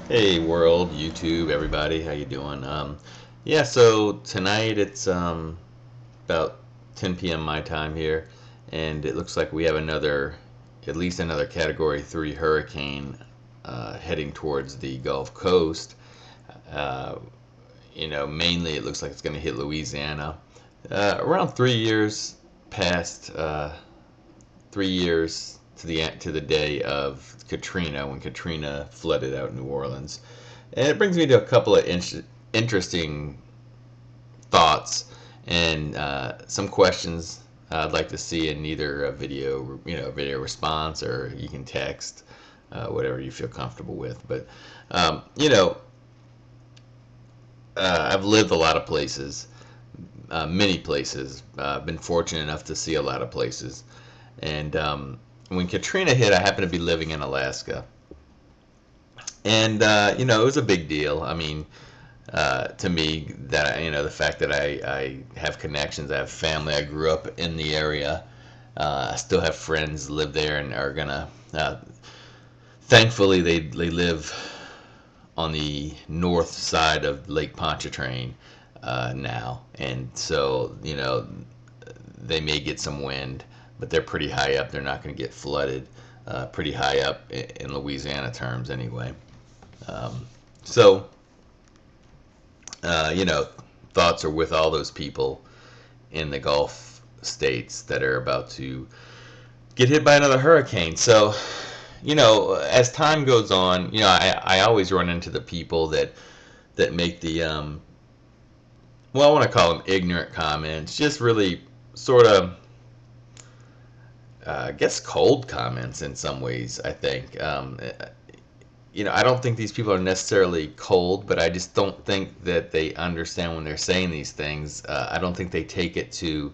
Hey world, YouTube, everybody, how you doing? Yeah, so tonight it's about 10 p.m. my time here, and it looks like we have at least another Category 3 hurricane heading towards the Gulf Coast. Uh, mainly it looks like it's going to hit Louisiana. Around 3 years past, 3 years to the day of Katrina, when Katrina flooded out New Orleans. And it brings me to a couple of interesting thoughts and some questions I'd like to see in either a video response, or you can text, whatever you feel comfortable with. But um, you know, I've lived a lot of places, many places. Been fortunate enough to see a lot of places. And when Katrina hit, I happened to be living in Alaska, and it was a big deal. I mean, to me, that the fact that I have connections, I have family, I grew up in the area. I still have friends live there and are gonna. Thankfully, they live on the north side of Lake Pontchartrain now, and so they may get some wind, but they're pretty high up. They're not going to get flooded. Pretty high up in Louisiana terms, anyway. Um, so uh, you know, thoughts are with all those people in the Gulf states that are about to get hit by another hurricane. So, as time goes on, I always run into the people that make the well, I want to call them ignorant comments, just really sort of, I guess, cold comments in some ways. I think I don't think these people are necessarily cold, but I just don't think that they understand when they're saying these things. I don't think they take it to.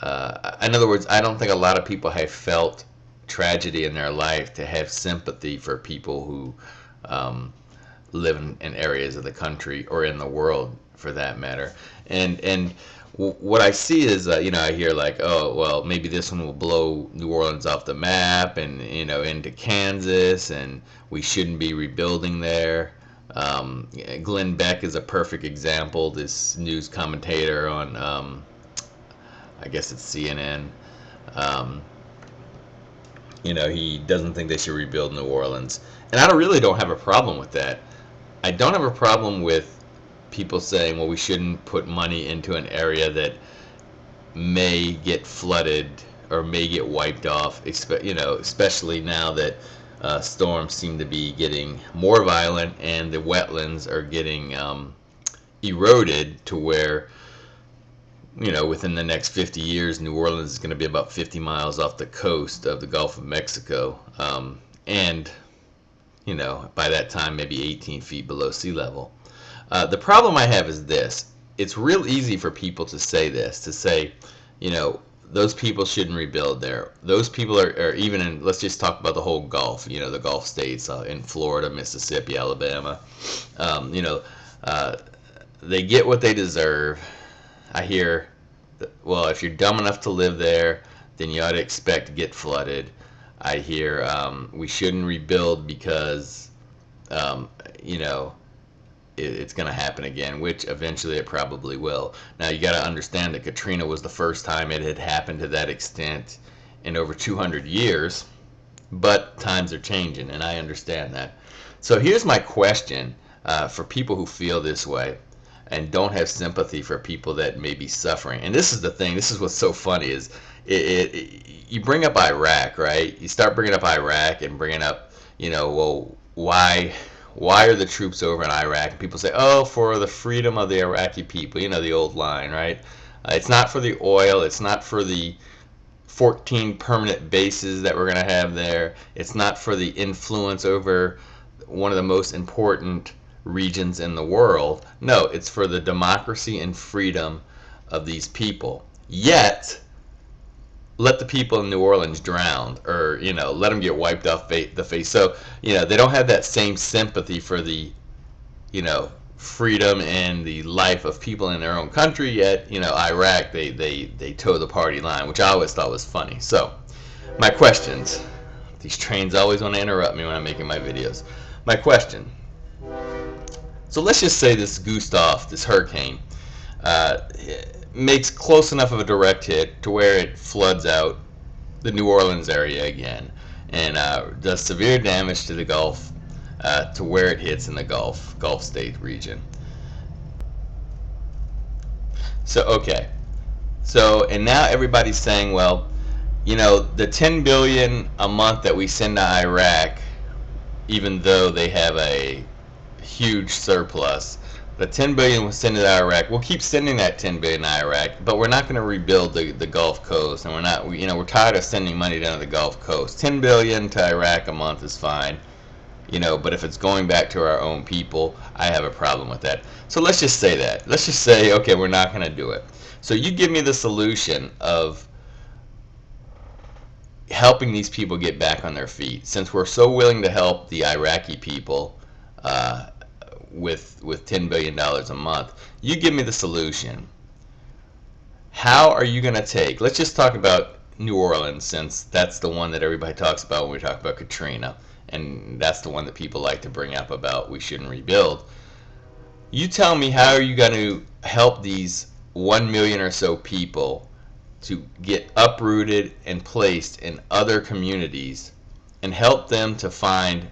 In other words, I don't think a lot of people have felt tragedy in their life to have sympathy for people who live in areas of the country or in the world, for that matter. And what I see is, I hear like, oh, well, maybe this one will blow New Orleans off the map, and into Kansas, and we shouldn't be rebuilding there. Glenn Beck is a perfect example. This news commentator on, I guess it's CNN. Um, he doesn't think they should rebuild New Orleans, and I really don't have a problem with that. I don't have a problem with people saying, well, we shouldn't put money into an area that may get flooded or may get wiped off, especially now that storms seem to be getting more violent and the wetlands are getting eroded to where, within the next 50 years, New Orleans is going to be about 50 miles off the coast of the Gulf of Mexico. And, by that time, maybe 18 feet below sea level. The problem I have is this. It's real easy for people to say this, to say, those people shouldn't rebuild there. Those people are even in, let's just talk about the whole Gulf, the Gulf states in Florida, Mississippi, Alabama. Um, you know, uh, they get what they deserve. I hear, well, if you're dumb enough to live there, then you ought to expect to get flooded. I hear we shouldn't rebuild because, um, you know, it's going to happen again, which eventually it probably will. Now, you got to understand that Katrina was the first time it had happened to that extent in over 200 years, but times are changing, and I understand that. So here's my question for people who feel this way and don't have sympathy for people that may be suffering. And this is the thing. This is what's so funny is you bring up Iraq, right? You start bringing up Iraq and bringing up, well, why are the troops over in Iraq? And people say, oh, for the freedom of the Iraqi people. The old line, right? It's not for the oil. It's not for the 14 permanent bases that we're going to have there. It's not for the influence over one of the most important regions in the world. No, it's for the democracy and freedom of these people. Yet, let the people in New Orleans drown, or let them get wiped off the face. So they don't have that same sympathy for the freedom and the life of people in their own country. Yet Iraq, they toe the party line, which I always thought was funny. So my questions. These trains always want to interrupt me when I'm making my videos. My question: So let's just say this Gustav, this hurricane, makes close enough of a direct hit to where it floods out the New Orleans area again and does severe damage to the Gulf, to where it hits in the Gulf state region. So okay, so and now everybody's saying, well, the 10 billion a month that we send to Iraq, even though they have a huge surplus, the 10 billion we send to Iraq, we'll keep sending that 10 billion to Iraq, but we're not going to rebuild the Gulf Coast, and we're tired of sending money down to the Gulf Coast. 10 billion to Iraq a month is fine, but if it's going back to our own people, I have a problem with that. So let's just say that. Let's just say, okay, we're not going to do it. So you give me the solution of helping these people get back on their feet. Since we're so willing to help the Iraqi people with $10 billion a month, you give me the solution. How are you going to take, let's just talk about New Orleans, since that's the one that everybody talks about when we talk about Katrina, and that's the one that people like to bring up about we shouldn't rebuild. You tell me, how are you going to help these 1 million or so people to get uprooted and placed in other communities and help them to find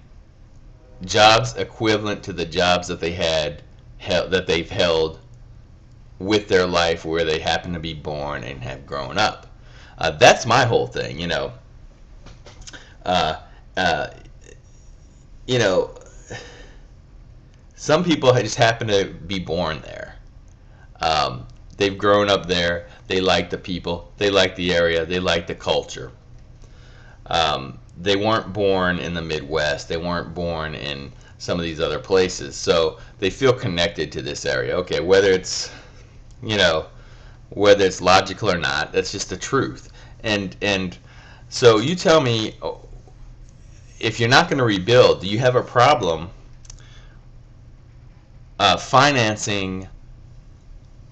jobs equivalent to the jobs that they've held with their life where they happen to be born and have grown up. That's my whole thing, Uh, uh, you know, some people just happen to be born there. They've grown up there. They like the people. They like the area. They like the culture. They weren't born in the Midwest. They weren't born in some of these other places. So they feel connected to this area. Okay, whether it's logical or not, that's just the truth. And so you tell me, if you're not going to rebuild, do you have a problem financing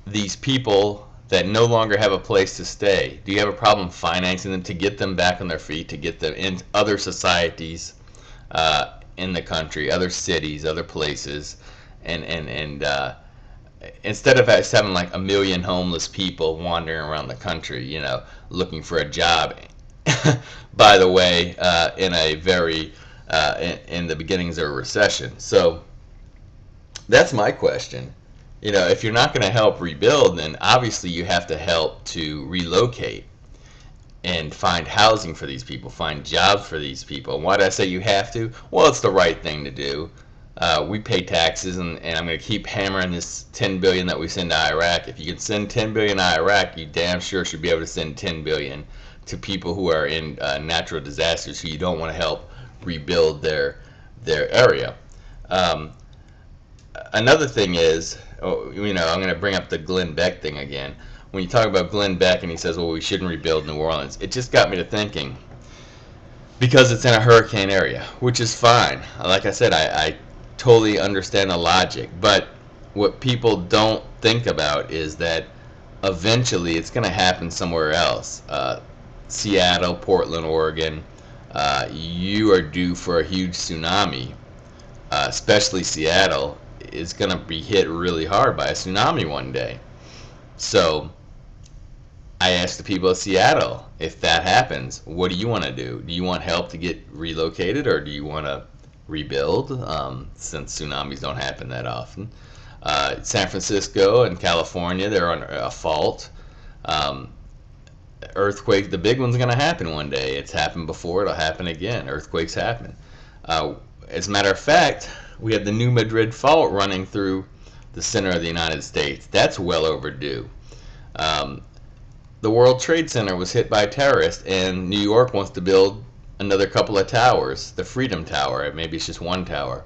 these people that no longer have a place to stay? Do you have a problem financing them to get them back on their feet, to get them in other societies in the country, other cities, other places, and instead of us having like 1 million homeless people wandering around the country, looking for a job? By the way, in a very in the beginnings of a recession. So that's my question. If you're not going to help rebuild, then obviously you have to help to relocate and find housing for these people, find jobs for these people. And why do I say you have to? Well, it's the right thing to do. We pay taxes, and I'm going to keep hammering this 10 billion that we send to Iraq. If you can send 10 billion to Iraq, you damn sure should be able to send 10 billion to people who are in natural disasters who you don't want to help rebuild their area. Another thing is, I'm going to bring up the Glenn Beck thing again. When you talk about Glenn Beck and he says, well, we shouldn't rebuild New Orleans, it just got me to thinking, because it's in a hurricane area, which is fine. Like I said, I totally understand the logic, but what people don't think about is that eventually it's going to happen somewhere else. Seattle, Portland, Oregon, you are due for a huge tsunami. Especially Seattle is going to be hit really hard by a tsunami one day. So I asked the people of Seattle, if that happens, what do you want to do? Do you want help to get relocated, or do you want to rebuild, since tsunamis don't happen that often? San Francisco and California, they're on a fault. Earthquake, the big one's going to happen one day. It's happened before, it'll happen again. Earthquakes happen. As a matter of fact, we have the New Madrid fault running through the center of the United States. That's well overdue. The World Trade Center was hit by terrorists, and New York wants to build another couple of towers. The Freedom Tower, maybe it's just one tower.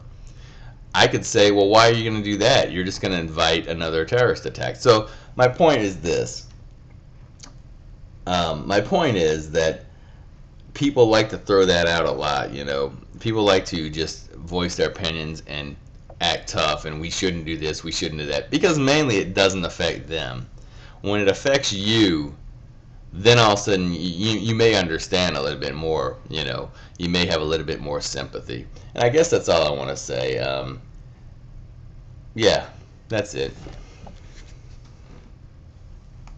I could say, well, why are you going to do that? You're just going to invite another terrorist attack. So my point is this. My point is that people like to throw that out a lot. People like to just voice their opinions and act tough, and we shouldn't do this, we shouldn't do that, because mainly it doesn't affect them. When it affects you, then all of a sudden you may understand a little bit more. You may have a little bit more sympathy. And I guess that's all I want to say. Yeah, that's it.